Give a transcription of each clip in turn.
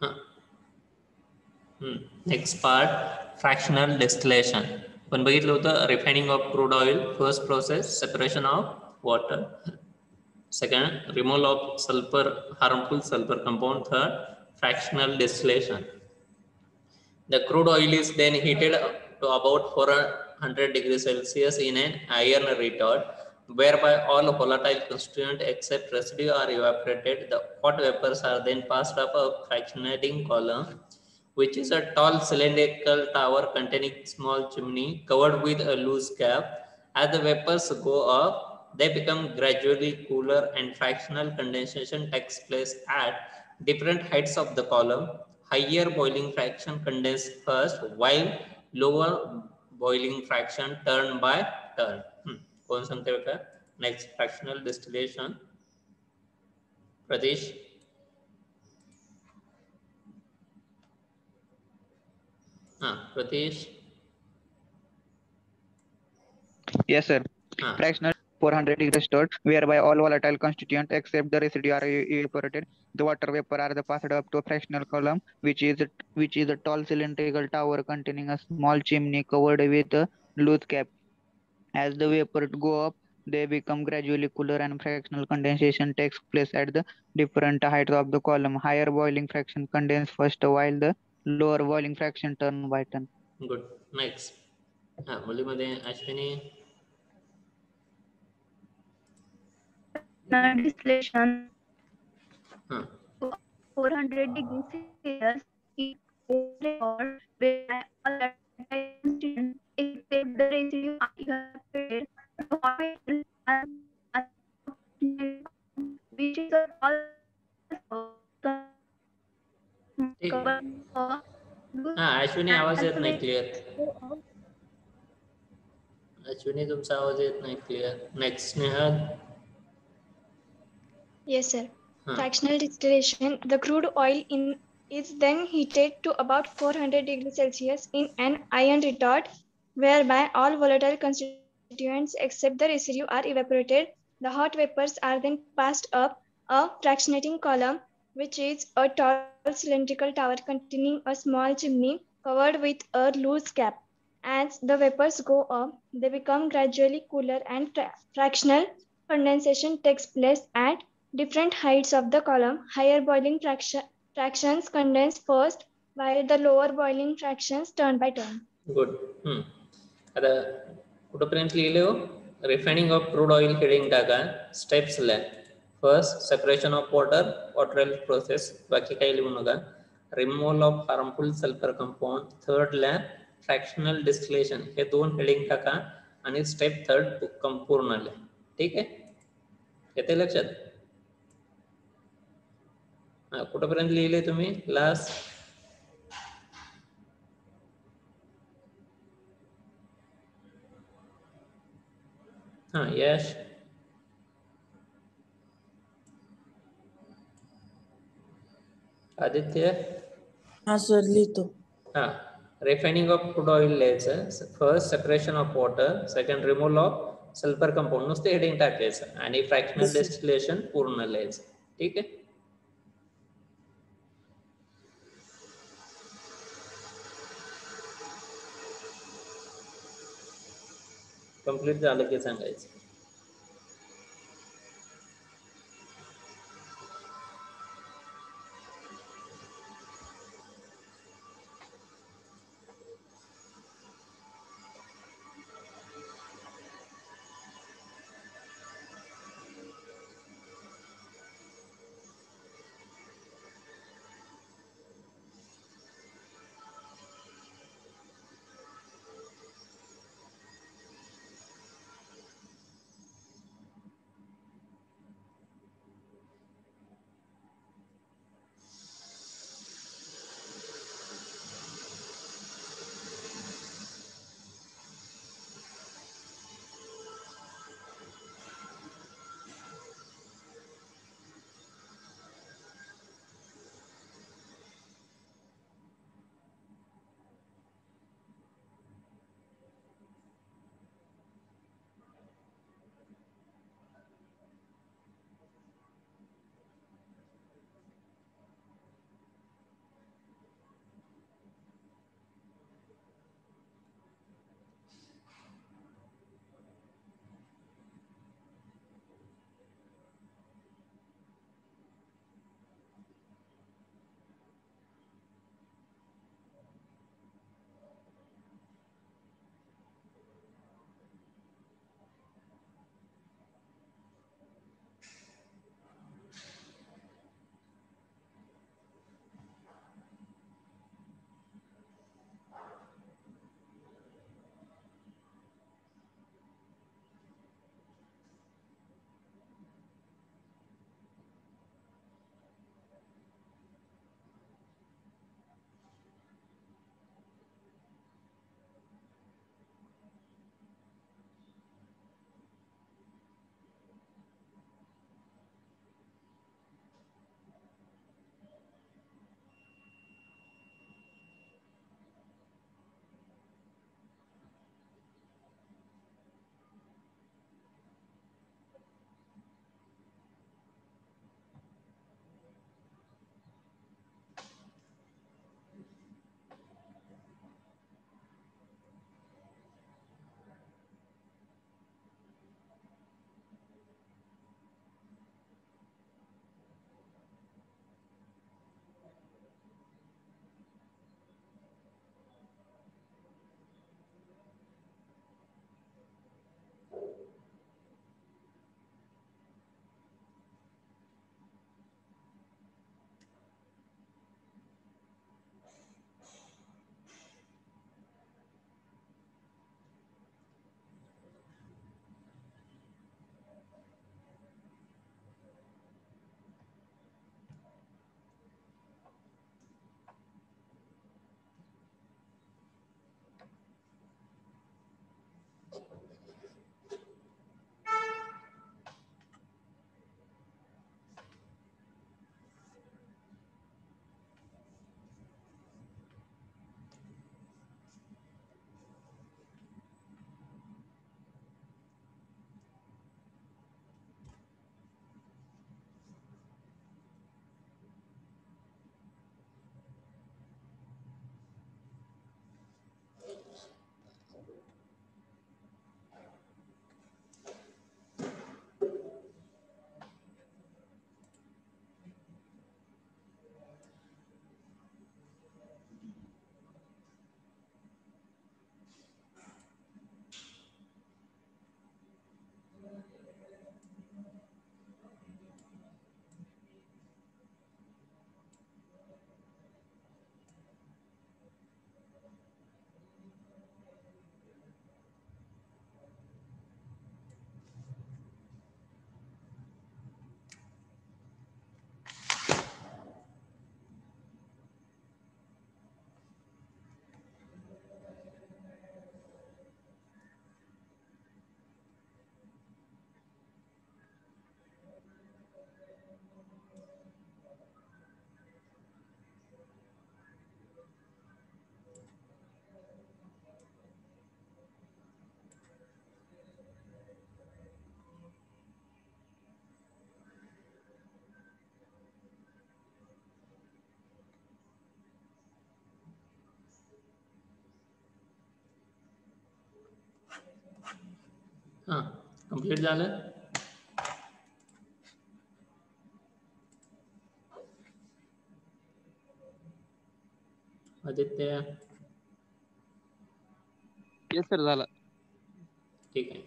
हां. Next part fractional distillation. आपण बघितलं होतं refining of crude oil, first process separation of water, second removal of sulfur, harmful sulfur compound, third fractional distillation. The crude oil is then heated to about 400 degrees Celsius in an iron retort, whereby all volatile constituents except residue are evaporated. The hot vapors are then passed up a fractionating column, which is a tall cylindrical tower containing small chimney covered with a loose cap. As the vapors go up, they become gradually cooler and fractional condensation takes place at different heights of the column. Higher boiling fraction condense first, while lower boiling fraction turn by turn. कौन सांगते बेटा? Next, fractional distillation. Pradesh. Pradesh. Yes, sir. Fractional 400 degrees stored, whereby all volatile constituents except the residue are evaporated. The water vapor are passed up to a fractional column, which is a tall cylindrical tower containing a small chimney covered with a loose cap. As the vapor go up, they become gradually cooler and fractional condensation takes place at the different heights of the column. Higher boiling fraction condense first, while the lower boiling fraction turn by turn. Good. Next. मुलीमध्ये Ashwini. Distillation 400 degrees Celsius is record where all constituents except the residue are evaporated. The hot vapors are which is a tall Ashwini आवाज येत नाही clear. Ashwini तुमचा आवाज येत नाही clear. Next Snehal. Yes, sir. Fractional distillation. The crude oil is then heated to about 400 degrees Celsius in an iron retort, whereby all volatile constituents except the residue are evaporated. The hot vapors are then passed up a fractionating column, which is a tall cylindrical tower containing a small chimney covered with a loose cap. As the vapors go up, they become gradually cooler and fractional condensation takes place at different heights of the column. Higher boiling fractions condense first, while the lower boiling fractions turn by turn. Good. आता कुठपर्यंत लिहिले हो? Refining of crude oil heading टाका. Steps ला first separation of water process, बाकी काही लिहू नका. Removal of harmful sulphur compound, third ला फ्रॅक्शनल डिस्टिलेशन, हे दोन हेडिंग टाका आणि स्टेप थर्ड पूर्ण ला. ठीक आहे, येते लक्षात? कुठपर्यंत लिहिले तुम्ही लास्ट? यश. आदित्य. सर लिहितो. रिफाइनिंग ऑफ क्रूड ऑइल लिहायचं. First separation of water, second removal of sulphur compound, नुसते हेडिंग टाकायचं आणि फ्रॅक्शनल डिस्टिलेशन पूर्ण लिहायचं. ठीक आहे. कंप्लीट झालं की सांगायचं. हां कंप्लीट झालं. आदित्य येस सर झाला. ठीक आहे.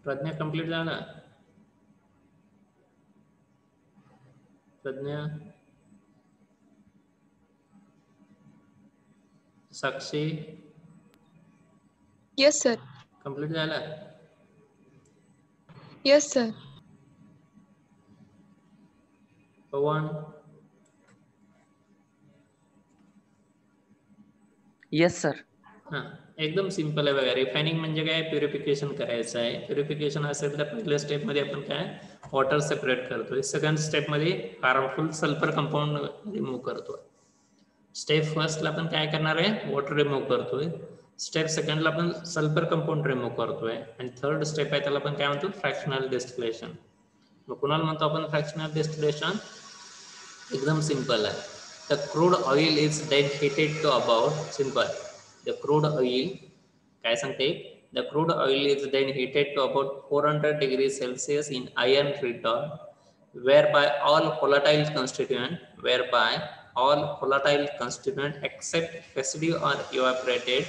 प्रज्ञा कंप्लीट झाला. प्रज्ञा, साक्षी Yes, sir. कंप्लीट झाला. Yes, sir. पवन, येस सर. हां एकदम सिंपल आहे बघा. रिफायनिंग म्हणजे काय, प्युरिफिकेशन करायचं आहे. प्युरिफिकेशन असेल तर पहिल्या स्टेपमध्ये आपण काय वॉटर सेपरेट करतोय. सेकंड स्टेपमध्ये हार्मफुल सल्फर कंपाऊंड रिमूव्ह करतोय. स्टेप फर्स्टला आपण काय करणार आहे, वॉटर रिमूव्ह करतोय. स्टेप सेकंडला आपण सल्फर कंपाऊंड रिमूव्ह करतोय. आणि थर्ड स्टेप आहे त्याला आपण काय म्हणतो, फ्रॅक्शनल डिस्टिलेशन. मग कुणाला म्हणतो आपण फ्रॅक्शनल डिस्टिलेशन? एकदम सिंपल आहे. The crude oil is then heated to about, simple, the crude oil काय सांगते, the crude oil is then heated to about 400 degrees Celsius in iron retort, whereby all volatile constituent except residue are evaporated.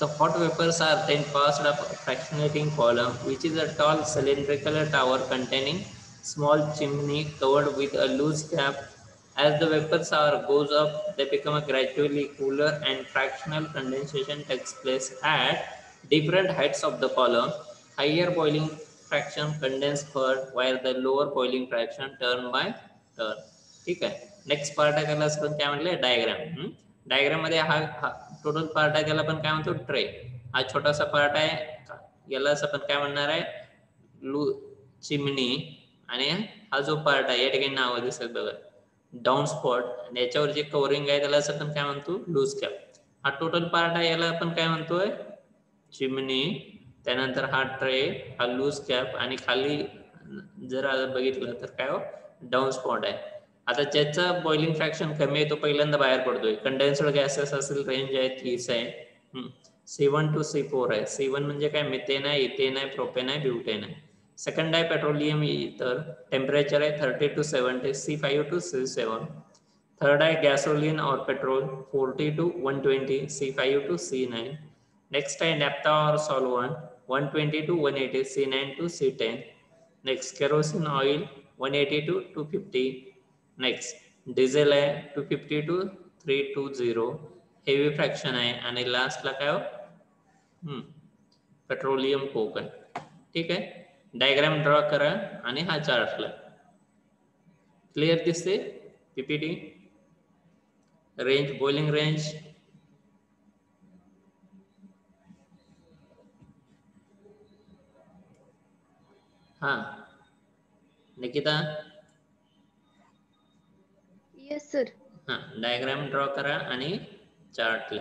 The hot vapors are then passed up a fractionating column, which is a tall cylindrical tower containing small chimney covered with a loose cap. As the vapors goes up, they become gradually cooler and fractional condensation takes place at different heights of the column. Higher boiling fraction condense first, while the lower boiling fraction turn by turn. ठीक आहे. Next part आहे त्याला आपण काय म्हटलं, diagram. Diagram मध्ये हा total part आहे त्याला आपण काय म्हणतो, ट्रे. हा छोटासा पार्ट आहे, यालाच आपण काय म्हणणार आहे, चिमणी. आणि हा जो पार्ट आहे या ठिकाणी नाव दिसत बघा, डाऊन स्पॉट. आणि याच्यावर जे कव्हरिंग आहे त्याला आपण काय म्हणतो, लूज कॅप. हा टोटल पार्ट आहे, याला आपण काय म्हणतोय, चिमणी. त्यानंतर हा ट्रे, हा लूज कॅप, आणि खाली जर बघितलं तर काय हो, डाऊन स्पॉट आहे. आता ज्याचा बॉइलिंग फ्रॅक्शन कमी आहे तो पहिल्यांदा बाहेर पडतोय. कंडेन्स्ड गॅसेस असेल, रेंज आहे 30 आहे. C1 to C4 आहे. C1 म्हणजे काय, मिथेन आहे, इथेन आहे, प्रोपेन आहे, ब्युटेन आहे. सेकंड आहे पेट्रोलियम इथर, टेम्परेचर आहे 30 to 70, C5 to C7. Third आहे गॅसोलिन और petrol 40 to 120, C5 to C9. Next आहे नॅप्था और solvent 120 to 180, C9 to C10. Next kerosene oil 180 to 250. Next diesel आहे 250 to 320. हेवी फ्रॅक्शन आहे. आणि लास्टला काय हो, पेट्रोलियम कोक आहे. ठीक आहे. डायग्राम ड्रॉ करा आणि हा चार्टला क्लिअर दिसते. PPT range, boiling range. हा निकिता, Yes, sir. हा डायग्राम ड्रॉ करा आणि चार्टला.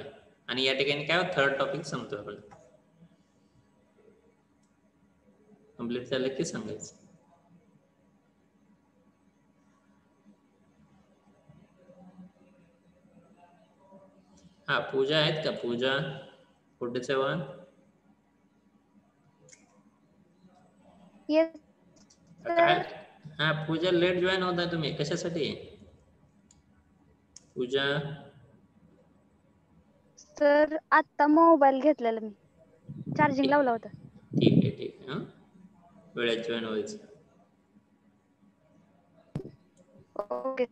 आणि या ठिकाणी काय थर्ड टॉपिक संपतो आपलं. कंप्लीट झालं की सांगायचं. हा पूजा आहेत का, पूजा 47? Yes, काय, sir. हा पूजा लेट जॉईन होता तुम्ही, कशासाठी पूजा? सर आता मोबाईल घेतलेला मी, चार्जिंग लावला होता. ठीक आहे, ठीक आहे. वेळेत जॉईन व्हायचं. ओके.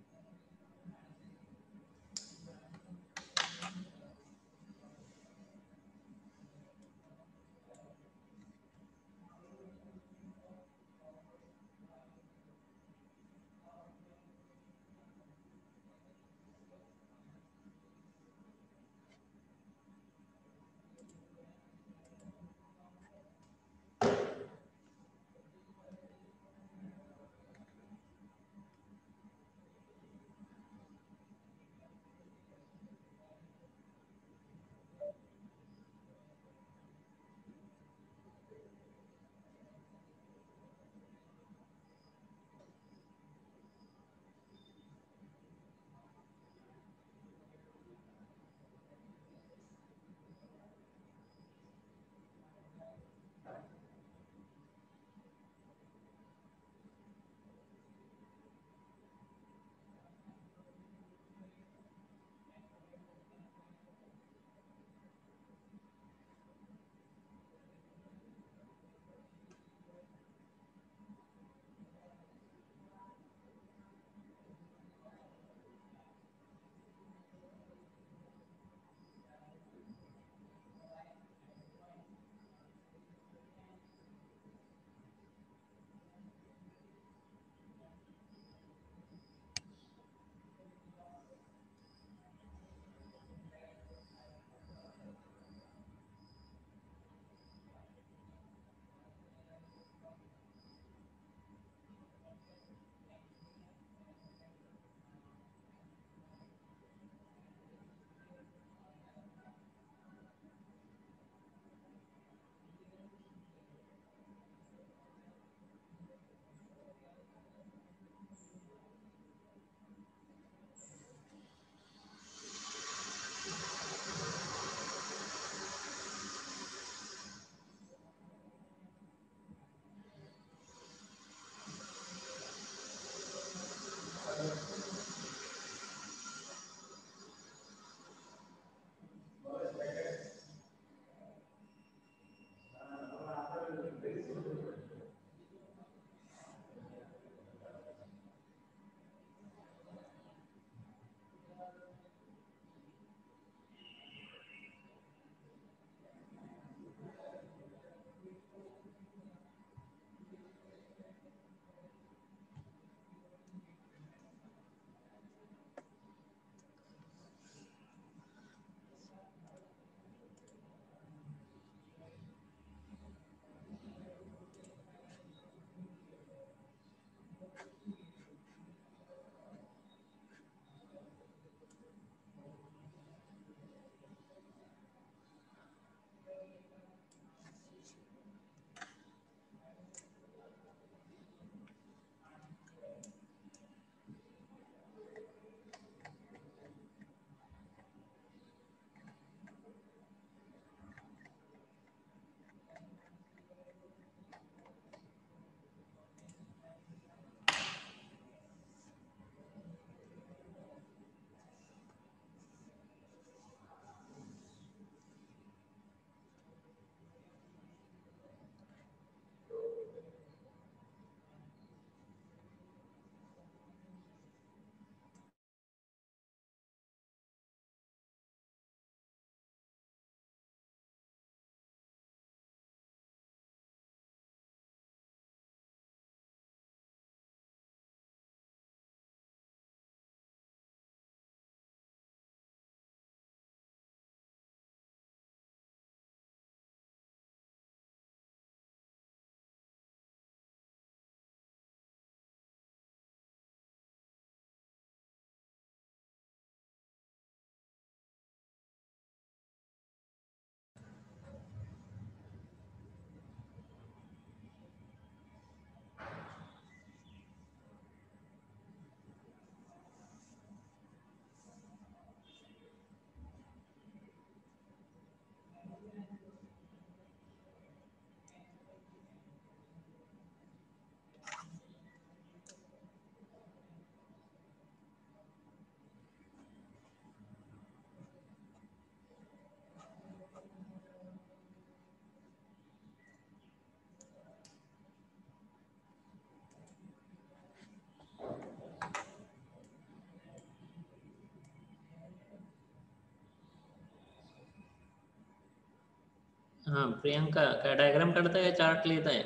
हाँ प्रियंका, काय डायग्राम काढताय का चार्ट लिहित आहे?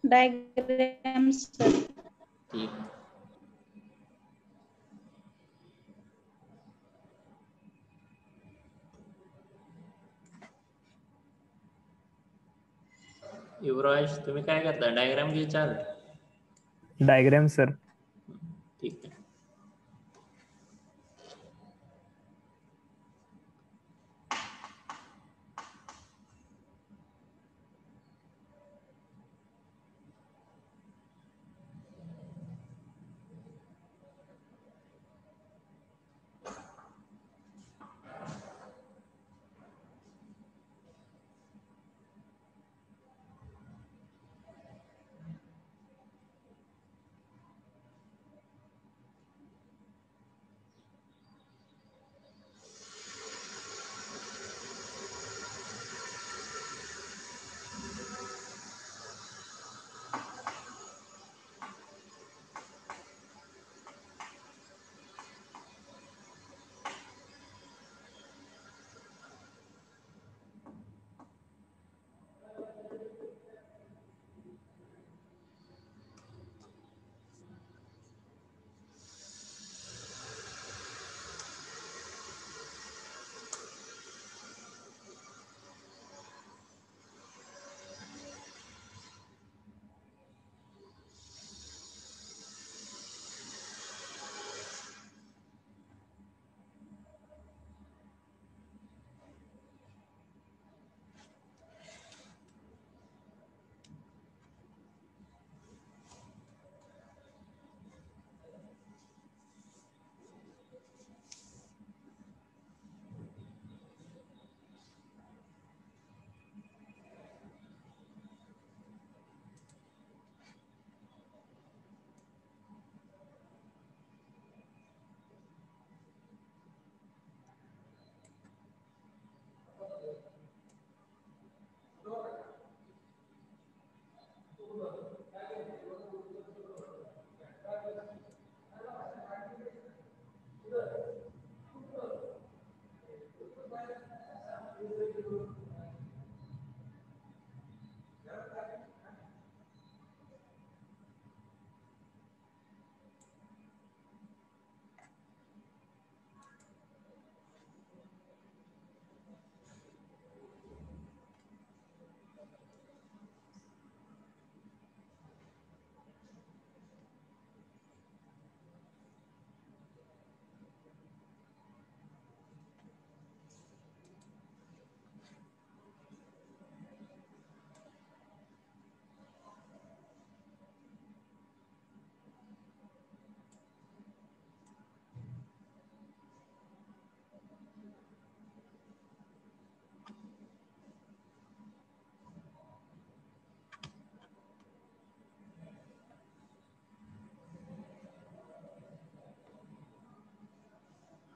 Diagram sir. ठीक. युवराज तुम्ही काय करता? डायग्राम की चार्ट? Diagram sir. ठीक आहे.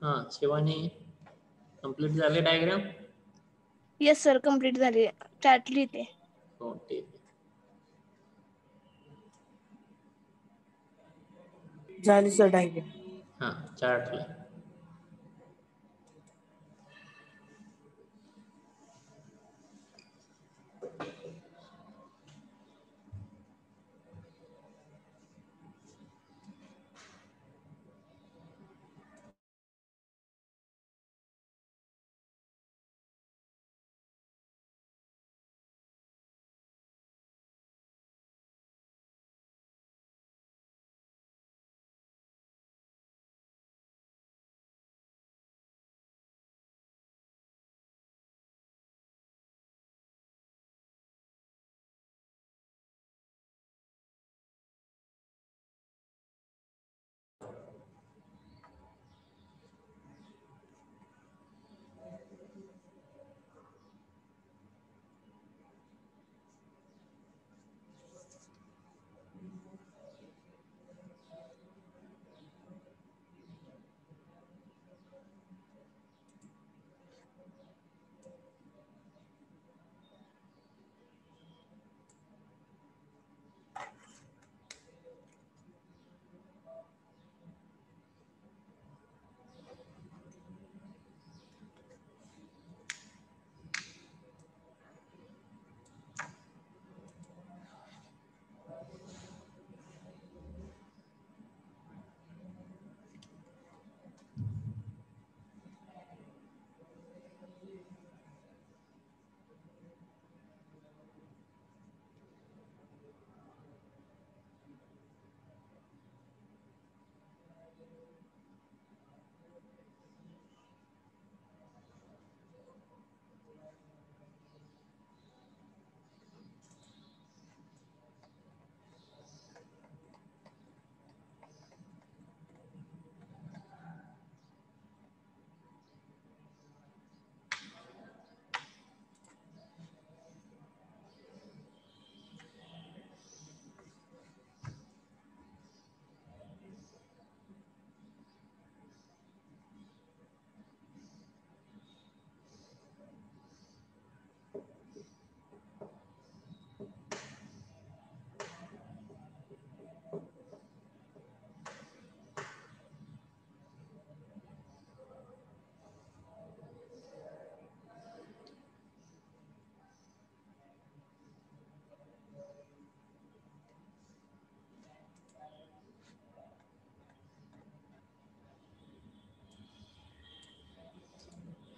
हां शिवानी, कंप्लीट झाले डायग्राम? येस सर, कम्प्लीट झाली. चार्ट लिहिते. हो ठीक आहे. झाली सर डायग्राम. हां चार्ट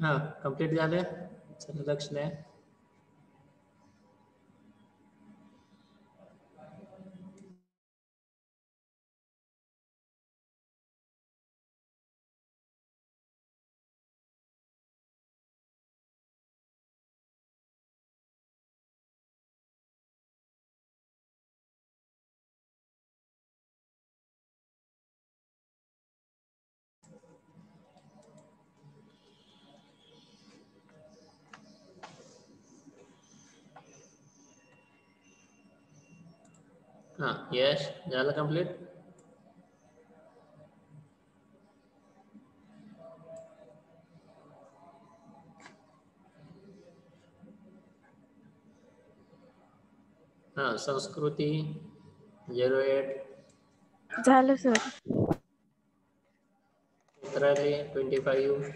हा कंप्लीट झाले. चला लक्ष द्या. हा यश झालं कंप्लीट. हा संस्कृती 08 झालं सर. चित्राली 25.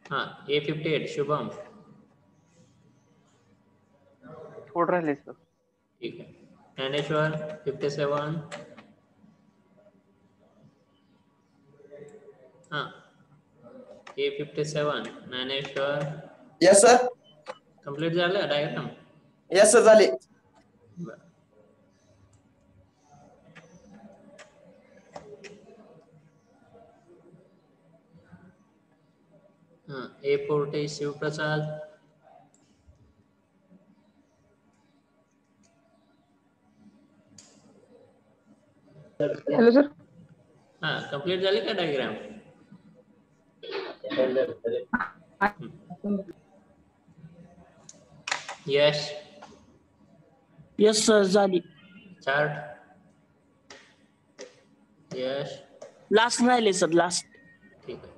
हा A58 शुभम. फोड राहिले सर. ठीक आहे. ज्ञानेश्वर 57. हा A57 Dnyaneshwar. Yes sir. Complete झालं डायग्राम. यस सर झाले. हा A40 शिवप्रसाद. Hello sir. हा कंप्लीट झाली का डायग्राम. यश. यस सर झाली. चार्ट. यश. लास्ट राहिले सर लास्ट. ठीक आहे.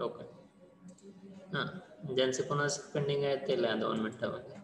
ओके. हा ज्यांचे कोणा पेंडिंग आहेत ते लिहा 2 मिनिटामध्ये.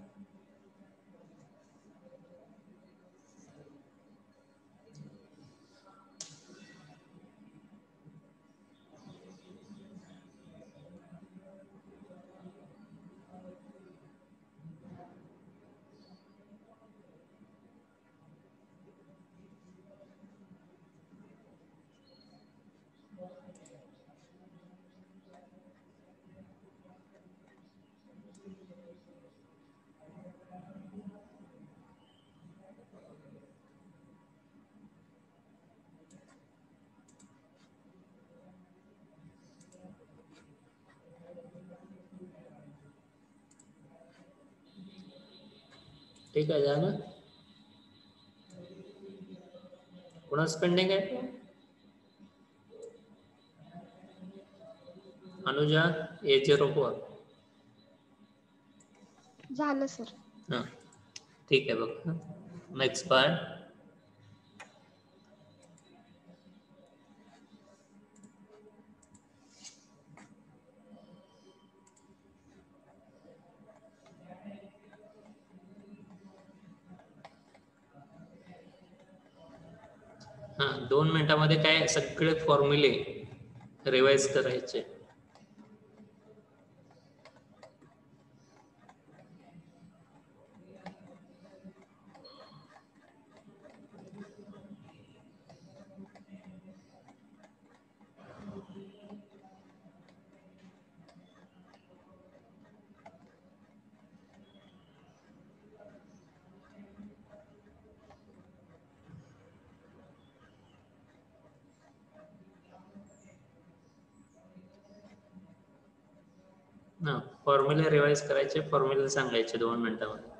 ठीक आहे झालं. कोणाच पेंडिंग आहे. अनुजा A04. झालं सर. हा ठीक आहे बघ. Next part. हा 2 मिनिटामध्ये काय सगळे फॉर्म्युले रिवाइज करायचे. हा फॉर्म्युले रिवाइज करायचे. फॉर्म्युले सांगायचे 2 मिनिटामध्ये.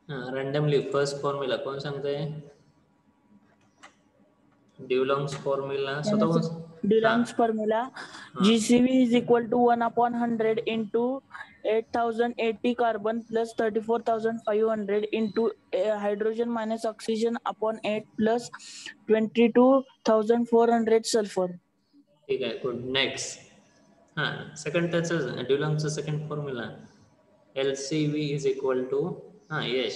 रँडमली फर्स्ट फॉर्म्युला कोण सांगतंय? ड्युलॉंग्स फॉर्म्युला स्वतःहून Dulong's formula GCV is equal to 1/100 into 8080 carbon plus 34,500 into hydrogen minus oxygen upon 8 plus 22,400 sulfur. ठीक आहे, गुड. नेक्स्ट सेकंड त्याचं ड्युलॉंगचं second formula LCV is equal to Yash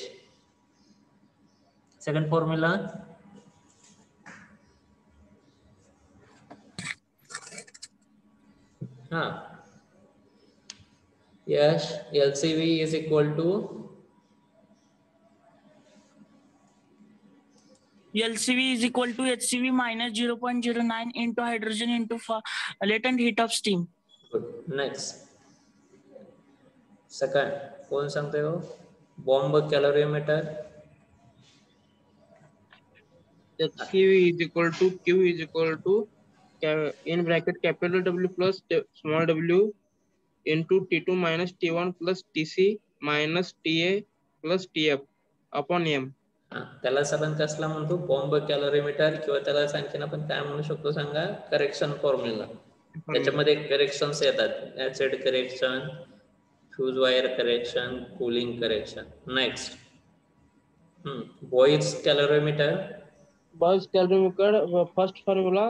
second formula Yash LCV is equal to LCV is equal to HCV minus 0.09 into hydrogen into latent heat of steam. Good. Next second कोण सांगते हो? Bomb calorimeter HCV is equal to Q is equal to in bracket capital W plus small w into T2 minus T1 plus TC minus TA plus TF upon M. त्याला आपण कसला म्हणतो? Bomb कॅलोरीमीटर, किंवा त्याला आणखीन आपण काय म्हणू शकतो सांगा? Correction formula. त्याच्यामध्ये करेक्शन्स येतात, acid correction, fuse wire correction, cooling correction. Next Boys calorimeter. Buzz calorimeter first formula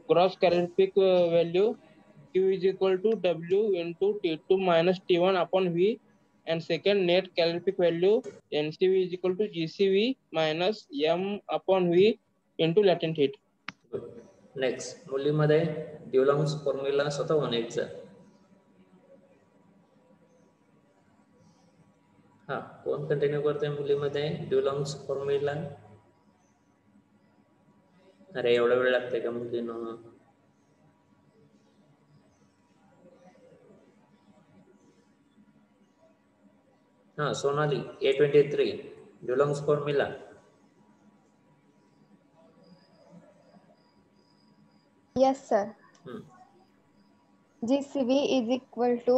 gross calorific value Q is equal to W into T2 minus T1 upon V, and second net calorific value NCV is equal to GCV minus M upon V into latent heat. Next मुलीमध्ये Dulong's formula स्वतःहून एकचा. कोण continue करते मुलीमध्ये Dulong's formula? अरे एवढा वेळ लागते का मुलींना? Sonali A23 Dulong's formula. Yes, sir. GCV is equal to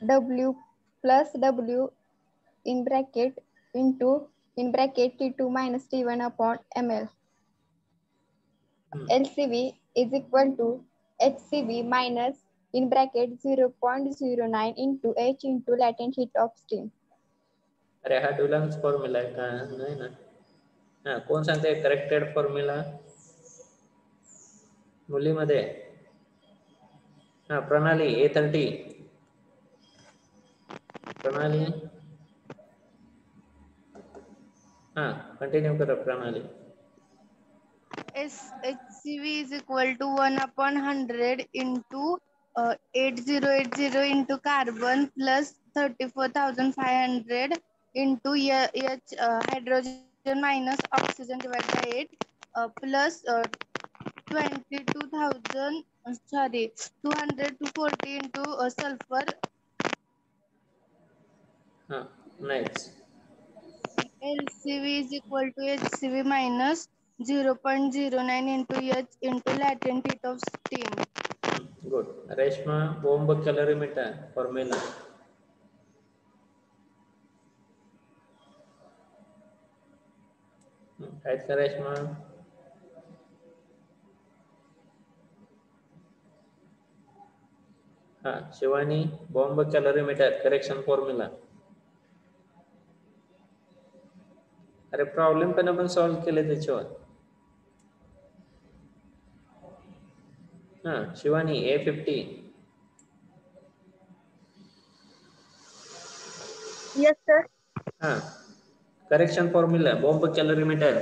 W plus W in bracket into in bracket T2 minus T1 upon ml. LCV is equal to HCV minus in bracket 0.09 into H into latent heat of steam. अरे हा ड्युलॉंग्स formula आहे का? नाही ना. कोण सांगते corrected formula मुलीमध्ये? प्रणाली A30. प्रणाली कंटिन्यू करा प्रणाली. HCV is equal to 1/100 into 8080 into carbon plus 34,500 into H hydrogen minus oxygen divided by 8 plus 240 into sulfur. Next. LCV is equal to HCV minus 0.09 into H into latent heat of steam. Good. Reshma, bomb calorimeter formula. Right, Reshma. Shivani, bomb calorimeter correction formula. अरे problem पण आपण solve केले त्याच्यावर. Shivani A50. Yes, sir. Correction formula bomb calorimeter.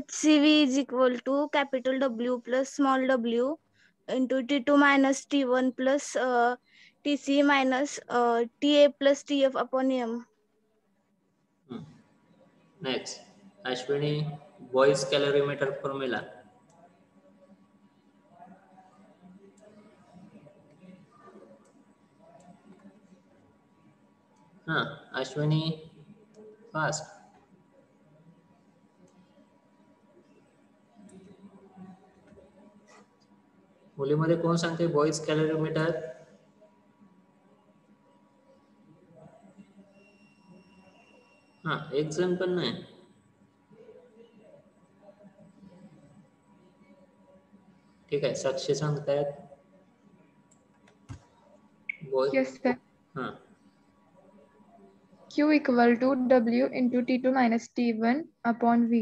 HCV is equal to capital W plus small w into T2 minus T1 plus TC minus TA plus TF upon M. Next, Ashwini, boys calorimeter formula. Ashwini, fast. मुलीमध्ये कोण सांगते boys कॅलरीमीटर? हा, एक जण पण नाही. ठीक आहे, साक्षी सांगतायत बॉय. Yes, sir. हा, Q equal to W into T2 minus T1 upon V.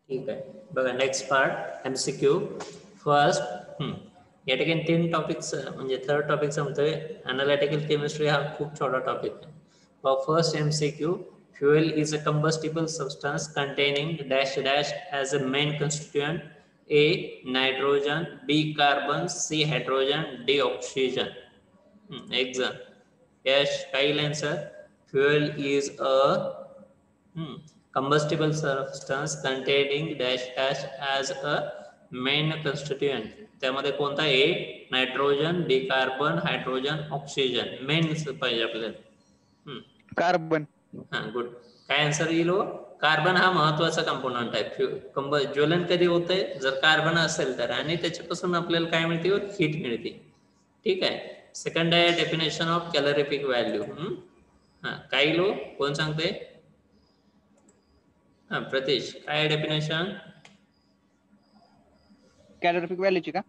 ठीक आहे. बघा नेक्स्ट पार्ट MCQ. फर्स्ट या ठिकाणी 3 टॉपिक्स म्हणजे थर्ड टॉपिक संपतोय. अनालिटिकल केमिस्ट्री हा खूप छोटा टॉपिक आहे. First MCQ, fuel is a combustible substance containing dash dash as a main constituent. A nitrogen, B carbon, C hydrogen, D oxygen. Exam. Yes, final answer. Fuel is a combustible substance containing dash dash as a main constituent. त्यामध्ये कोणता? A nitrogen, B carbon, hydrogen, oxygen. Main पाहिजे आपल्याला. Carbon. हा, good. काय answer येईल? Carbon हा महत्वाचा component आहे. ज्वलन कधी होतंय? जर कार्बन असेल तर, आणि त्याच्यापासून आपल्याला काय मिळते? हीट मिळते. ठीक आहे. सेकंड आहे डेफिनेशन ऑफ कॅलरिफिक व्हॅल्यू. हा, काय लो कोण सांगते? हा, प्रतीश, काय डेफिनेशन? कॅलरिफिक व्हॅल्यूची का?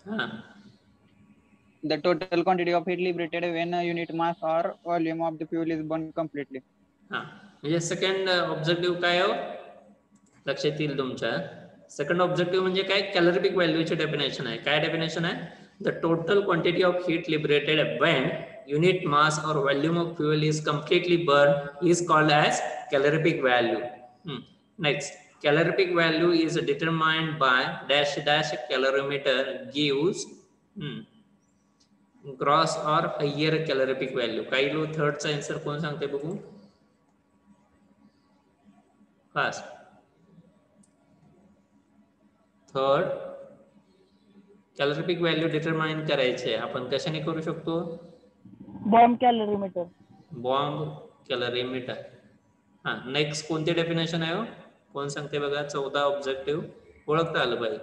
हा, The total quantity of heat liberated when a unit mass or volume of the fuel is burned completely. हा, म्हणजे सेकंड ऑब्जेक्टिव्ह काय हो? लक्षात येईल तुमच्या. सेकंड ऑब्जेक्टिव्ह म्हणजे काय? कॅलरिफिक व्हॅल्यूची डेफिनेशन आहे. काय डेफिनेशन आहे? The total quantity of heat liberated when unit mass or volume of fuel is completely burned is called as calorific value. Next, calorific value is determined by dash dash calorimeter gives gross or higher calorific value. काही लोक थर्डचा answer कोण सांगते बघू? Fast. Third, calorific value determine करायचे आपण कशाने करू शकतो? बॉम्ब कॅलरीमीटर. बॉम्ब कॅलरीमीटर. हा, नेक्स्ट कोणती डेफिनेशन आहे? कोण सांगते बघा? 14 ऑब्जेक्टिव्ह ओळखता आलं पाहिजे.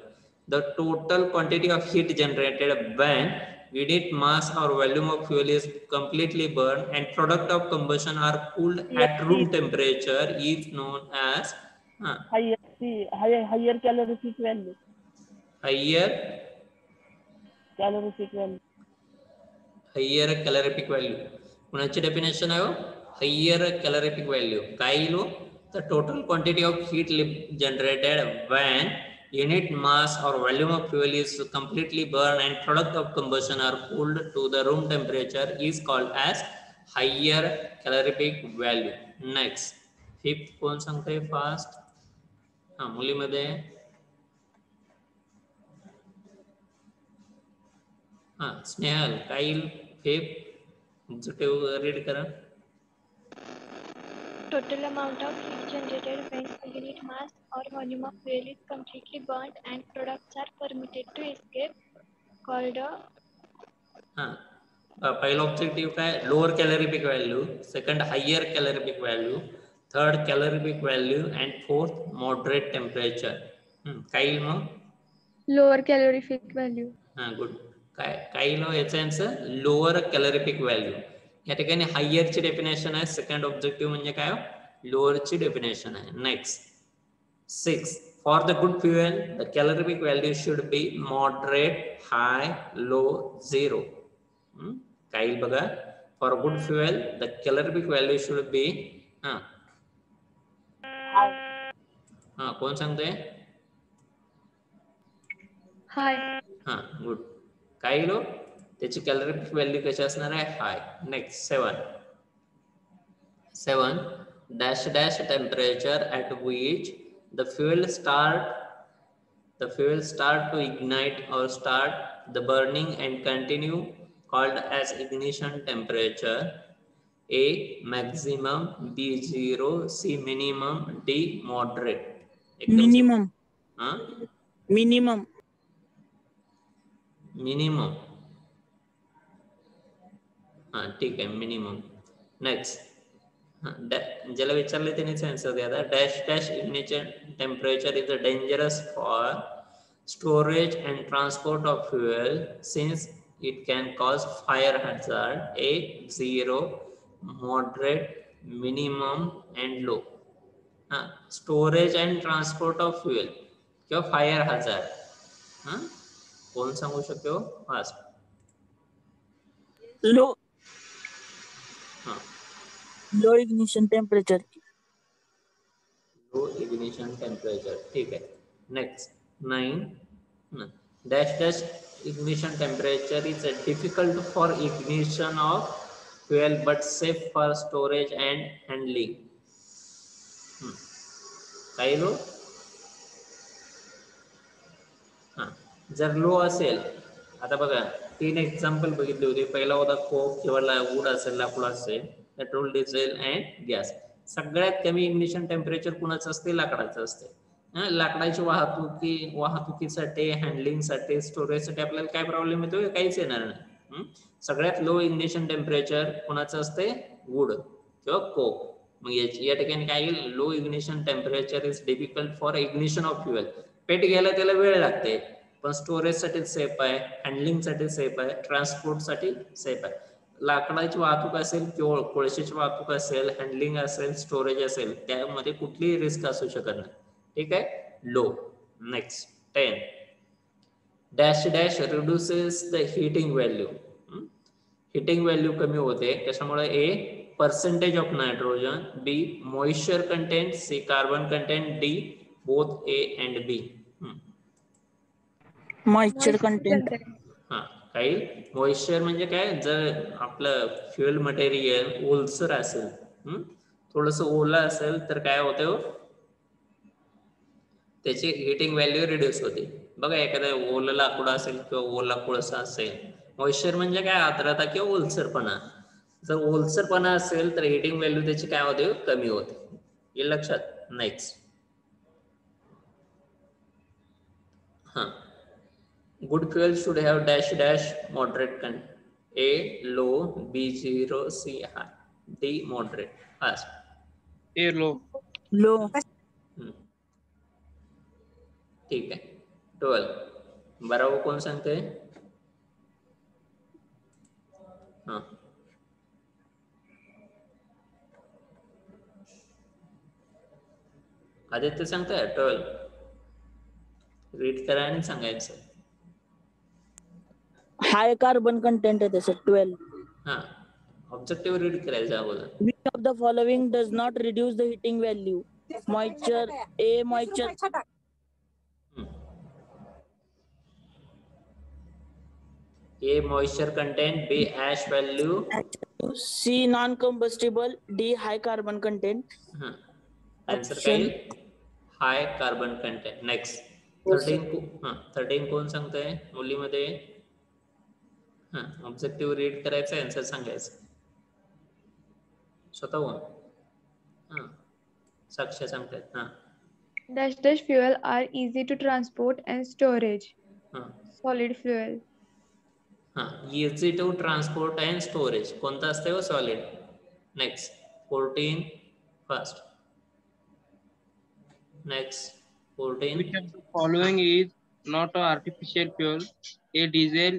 The total quantity of heat generated when unit mass or volume of fuel is completely burned and product of combustion are cooled at room temperature is known as higher calorific value. higher calorific value. higher calorific value. कोणाची definition आहे? higher calorific value. काय येईल? The total quantity of heat generated when unit mass or volume of fuel is completely burned and product of combustion are cooled to the room temperature is called as higher calorific value. Next, fifth कोण सांगते fast? हा, मुलीमध्ये हा, स्नेहल, काय fifth read करा. Total amount of heat generated when a unit mass or volume of fuel is completely burnt and products are permitted to escape called a. पहिला objective काय? Lower calorific value. Second higher calorific value. Third calorific value and fourth moderate temperature. काय मग? Lower calorific value. हा, good. काय याचा answer? Lower calorific value. या ठिकाणी हायरची डेफिनेशन आहे. सेकंड ऑब्जेक्टिव्ह म्हणजे काय? लोअरची डेफिनेशन आहे. Next 6, for the good fuel the calorific value should be moderate, high, low, 0. काय बघा? For good fuel the calorific value should बी कोण सांगते? High. हा, गुड. काय लो त्याची कॅलरिफिक व्हॅल्यू कशी असणार आहे? High. Next 7 dash dash temperature at which the fuel start to ignite or start the burning and continue called as ignition temperature. A maximum, B 0, C minimum, D moderate. Minimum. Minimum. हा, ठीक आहे, minimum. Next, ज्याला विचारले त्यानेच answer द्या. Dash dash ignition temperature is dangerous for storage and transport of fuel, since it can cause fire hazard. A, 0, moderate, minimum and low. Storage and transport of fuel किंवा fire hazard. कोण सांगू शकतो? Fast. Low ignition temperature. Low ignition temperature. ठीक आहे. Next 9. Dash dash ignition temperature is difficult for ignition of fuel but safe for storage and handling. काही low. जर low असेल, आता बघा 3 एक्झाम्पल बघितले होते. पहिला होता कोक किंवा वूड असेल, लाकूड असेल, पेट्रोल, डिझेल अँड गॅस. सगळ्यात कमी इग्निशन टेम्परेचर कुणाचं असते? लाकडाचं असते. लाकडाची वाहतुकीसाठी, हँडलिंगसाठी, स्टोरेजसाठी आपल्याला काय प्रॉब्लेम येतो? काहीच येणार नाही. सगळ्यात लो इग्निशन टेम्परेचर कुणाचं असते? वूड किंवा कोक. मग या ठिकाणी काय येईल? Low ignition temperature is difficult for ignition of fuel. पेट घ्यायला त्याला वेळ लागते, पण स्टोरेजसाठी सेफ आहे, हँडलिंगसाठी सेफ आहे, ट्रान्सपोर्टसाठी सेफ आहे. लाकडाची वाहतूक असेल किंवा कोळशाची वाहतूक असेल, हँडलिंग असेल, स्टोरेज असेल, त्यामध्ये कुठलीही रिस्क असू शकत नाही. ठीक आहे. Low. Next 10. Dash dash reduces the heating value. Heating value कमी होते कशामुळे? A, percentage of nitrogen, B, moisture content, C, carbon content, D, both A and B. Moisture content. काही मॉइश्चर म्हणजे काय? जर आपलं फ्युएल मटेरियल ओलसर असेल, थोडस ओला असेल तर काय होतं? त्याची हिटिंग व्हॅल्यू रिड्यूस होते. बघा, एखादं ओलं लाकूड असेल किंवा ओला कोळसा असेल, मॉइश्चर म्हणजे काय? आर्द्रता किंवा ओलसरपणा. जर ओलसरपणा असेल तर हिटिंग व्हॅल्यू त्याची काय होते? कमी होते. हे लक्षात. Next. Good fuel should have dash dash moderate content. A, low, B, 0, C, high, D, moderate. Fast. A, low. Low. ठीक आहे. 12. बरोबर कोण सांगते? आदित्य सांगताय. 12 रीड करा आणि सांगायचं. हाय कार्बन कंटेंट आहे त्याचं. 12. ऑब्जेक्टिव्ह रीड करायचं अगोदर. Which of the following does not reduce the heating value? Moisture. A, moisture. A, moisture content. B, ash value. C, non-combustible. D, high carbon content. Answer काय? हाय carbon content. Next 13 कोण सांगताय मुलीमध्ये? Objective read करायचं, answer सांगायचं स्वतःहून. साक्ष सांगतायत. Dash dash fuel are easy to transport and storage. Solid fuel. Easy to transport and storage कोणतं असते? व solid. Next 14 fast. Next 14. Which of the following is not an artificial fuel? A, diesel,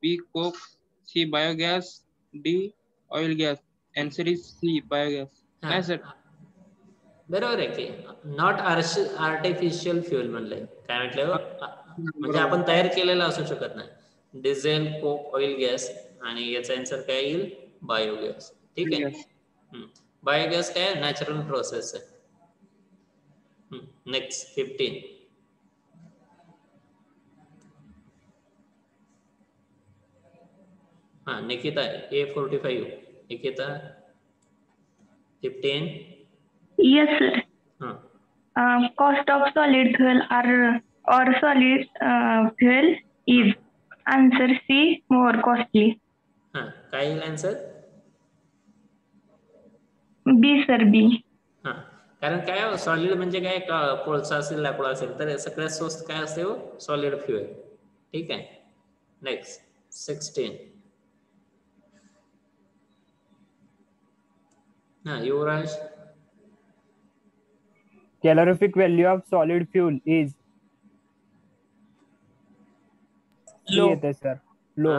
B, coke, C, biogas, D, oil gas. Answer is C, biogas. Answer. बरोबर आहे की. Not artificial fuel म्हणलंय. काय म्हटलं? म्हणजे आपण तयार केलेलं असू शकत नाही. Diesel, coke, oil, gas. आणि याचा आन्सर काय येईल? बायोगॅस. ठीक आहे. बायोगॅस काय? नॅचरल प्रोसेस आहे. Next 15. Nikita A45. Nikita 15. Yes, sir. Cost of solid fuel or solid fuel is answer C, more costly. काय येईल आन्सर? B, sir, B. कारण काय सॉलिड म्हणजे काय? कोळसा असेल, लाकूड असेल तर सगळ्यात स्वस्त काय असते? Solid fuel. ठीक आहे. Next 16. Yuvraj. Calorific value of solid fuel is C येते sir. Low.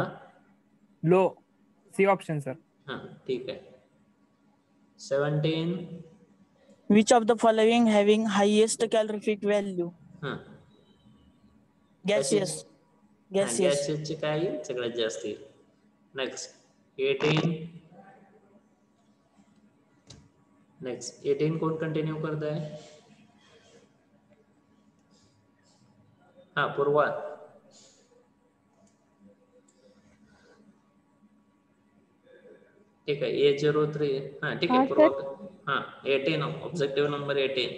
Low. C option sir. हाँ ठीक है. 17. Which of the following having highest calorific value? हाँ Gaseous. Gaseous. गॅसेसचे काय येईल सगळ्यात जास्त येईल. नेक्स्ट 18. नेक्स्ट 18 कोण कंटिन्यू करत आहे. हाँ पूर्वा. ठीक है. A03. हाँ ठीक है पूर्वा. हाँ 18 objective number 18.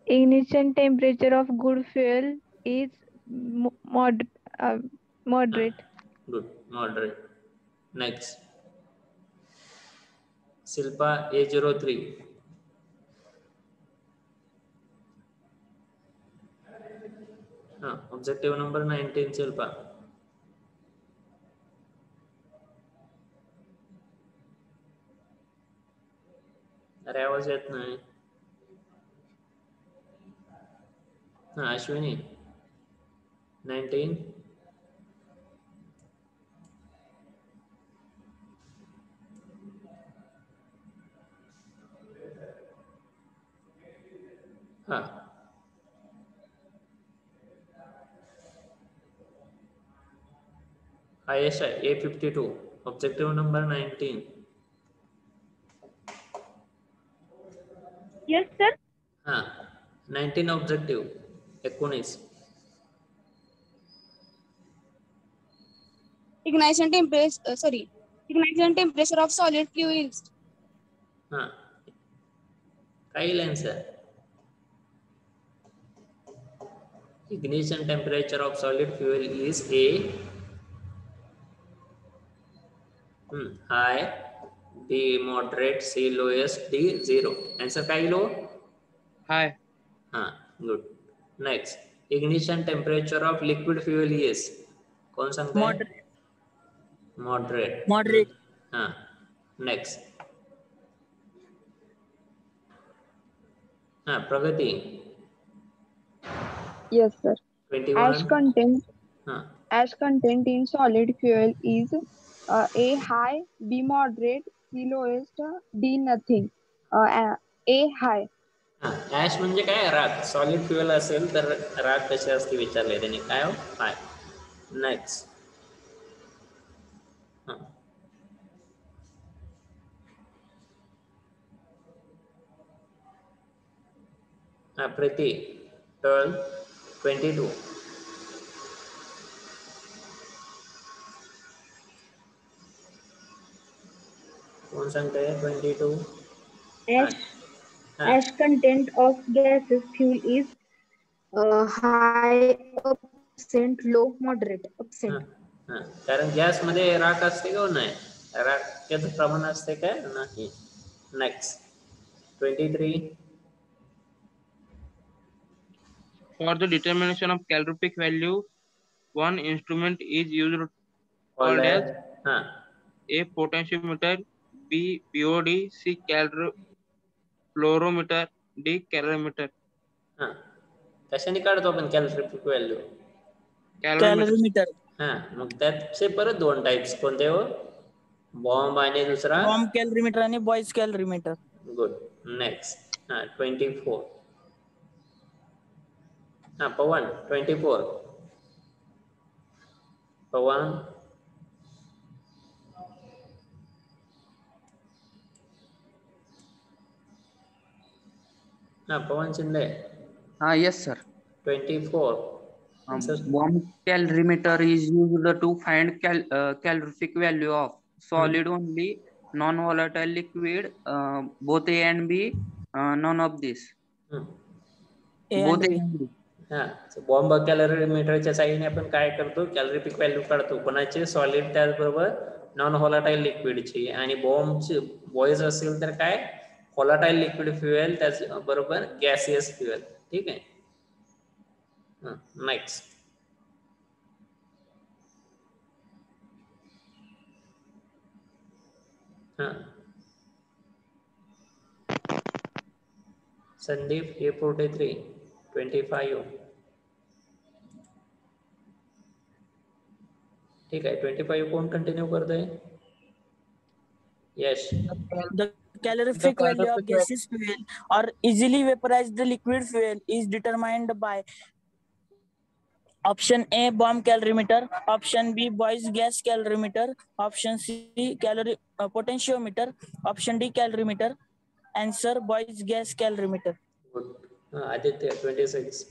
Ignition temperature of good fuel is moderate. Good. Moderate. Next. Silpa A03. Objective number 19 Silpa. अरे आवाज येत नाही. अश्विनी 19. हाँ Ayesha A52 objective number 19. Yes, sir. हाँ 19 objective 19. Ignition temperature of solid fuels. हाँ काय answer. Ignition temperature of solid fuel is A. High, B moderate, C lowest, D 0. Answer काय low. High. हाँ good. Next, ignition temperature of liquid fuel is कौन सांगता है. Moderate. हाँ next. हाँ प्रगति. Yes, sir. 21. Ash content in solid fuel is A high, B moderate, C lowest, D nothing. A high. Ash म्हणजे काय. राख. Solid fuel असेल तर राख कशी असते विचारले त्यांनी. काय हो. हाय. नेक्स्ट. प्रीती 12. 22. कौन सांगते है 22. Ash content of gaseous fuel is high percent, low moderate percent. कारण गॅस मध्ये राख असते का नाही. राखेचं प्रमाण असते का नाही. Next 23. For the determination of calorific value, one instrument is used called as A potentiometer, B BOD, C calorimeter, D calorimeter. कशाने काढतो आपण कॅलोरीफिक व्हॅल्यू. कॅलरीमीटर. मग त्याचे परत 2 टाइप्स कोणते हो. बॉम्ब आणि दुसरा बॉम्ब कॅलरीमीटर आणि boys कॅलरीमीटर. Good. Next 24. Pawan 24. Pawan. Pawan Shinde. Yes, sir. 24. Bomb calorimeter is used to find calorific value of solid only, non-volatile liquid, both A and B, none of this. Both A and B. Bomb कॅलरीमीटरच्या साहाय्याने आपण काय करतो. कॅलरीफिक value काढतो. कोणाचे. Solid त्याचबरोबर non volatile लिक्विडची. आणि बॉम्बचे boys असेल तर काय व्होलाटाईल लिक्विड फ्युएल त्याचबरोबर गॅसियस फ्युएल. ठीक आहे. नेक्स्ट. संदीप A43. 25. ठीक आहे. 25 कोण कंटिन्यू करतोय? यश. The calorific value of gaseous fuel or easily vaporized liquid fuel is determined by option A bomb calorimeter, option B Boy's gas calorimeter, option C potentiometer, option D calorimeter. Answer Boy's gas calorimeter. Good. Aditya 26.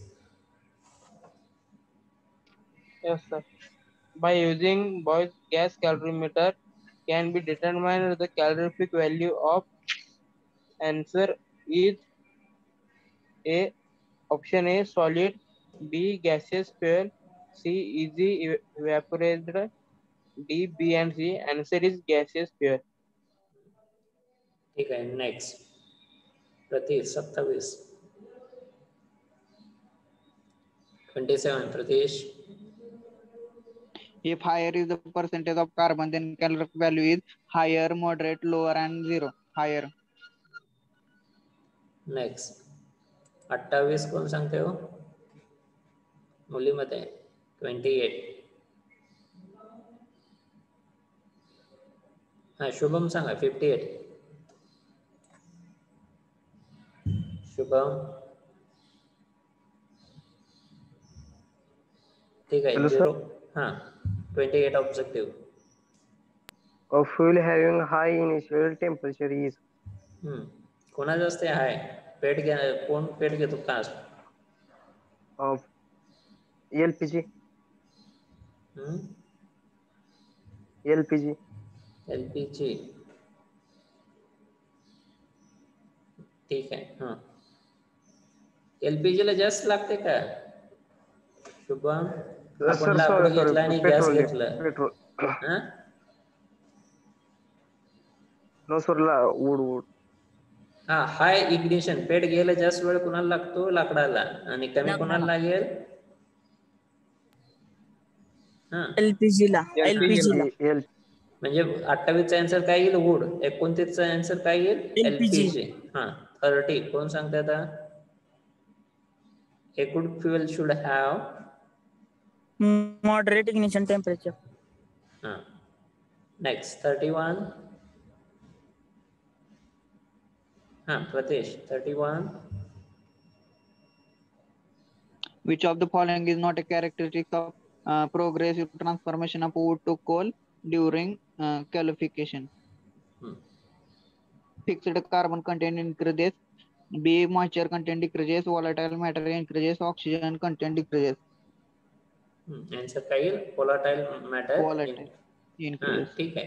Yes, sir. By using Boy's gas calorimeter can be determined the calorific value of. Answer is A. Option A solid, B gaseous fuel, C easy evaporated, D B and C. Answer is gaseous fuel. ठीक आहे. Next Pratish 27. 27 Pratish. If higher is the percentage of carbon, then calorific value is higher, moderate, lower, and zero. Higher. Next 28 कोण सांगते हो? मुलीमध्ये 28. हा शुभम सांगा 58. शुभम. ठीक आहे. 0. हा 28 objective. A fuel having high initial temperature is. कोणाचं असते हाय? पेट घ्या. कोण पेट घेतो कास्ट? LPG. LPG. LPG. ठीक आहे. हा LPG ला जास्त लागते का? शुभम. आपण लाकूड घेतला आणि गॅस घेतलं. पेट्रोल. No sir wood. हा हाय इग्निशन पेट घ्यायला जास्त वेळ कोणाला लागतो? लाकडाला. आणि कमी कोणाला लागेल? LPG ला. म्हणजे 28 चा आन्सर काय येईल? वूड. 29 चा आन्सर काय येईल? LPG. हा 30 कोण सांगते आता? A good fuel should have moderate ignition temperature. Next 31. Pratesh 31. Which of the following is not a characteristic of progressive transformation of wood to coal during qualification? Fixed carbon content increases, B moisture content decreases, volatile matter increases, oxygen content decreases. Answer काय येईल? volatile matter increases. ठीक आहे.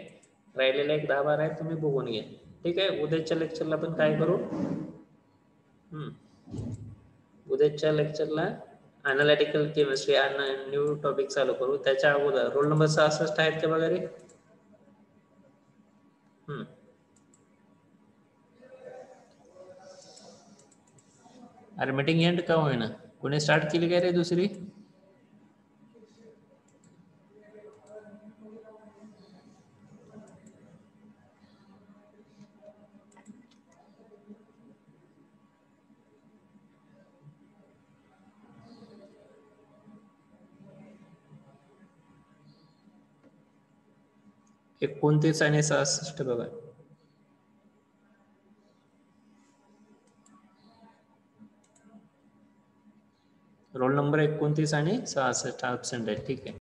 राहिलेला एक 10-12 आहे, तुम्ही बघून घ्या. ठीक आहे. उद्याच्या लेक्चरला आपण काय करू? उद्याच्या लेक्चरला अनालिटिकल केमिस्ट्री न्यू टॉपिक चालू करू. त्याच्या अगोदर रोल नंबर 66 आहेत का बघा रे? अरे मीटिंग एंड का होईना? कोणी स्टार्ट केली काय रे दुसरी? एक 29 आणि 66 बघा. रोल नंबर 29 आणि 66 absent आहे. ठीक आहे.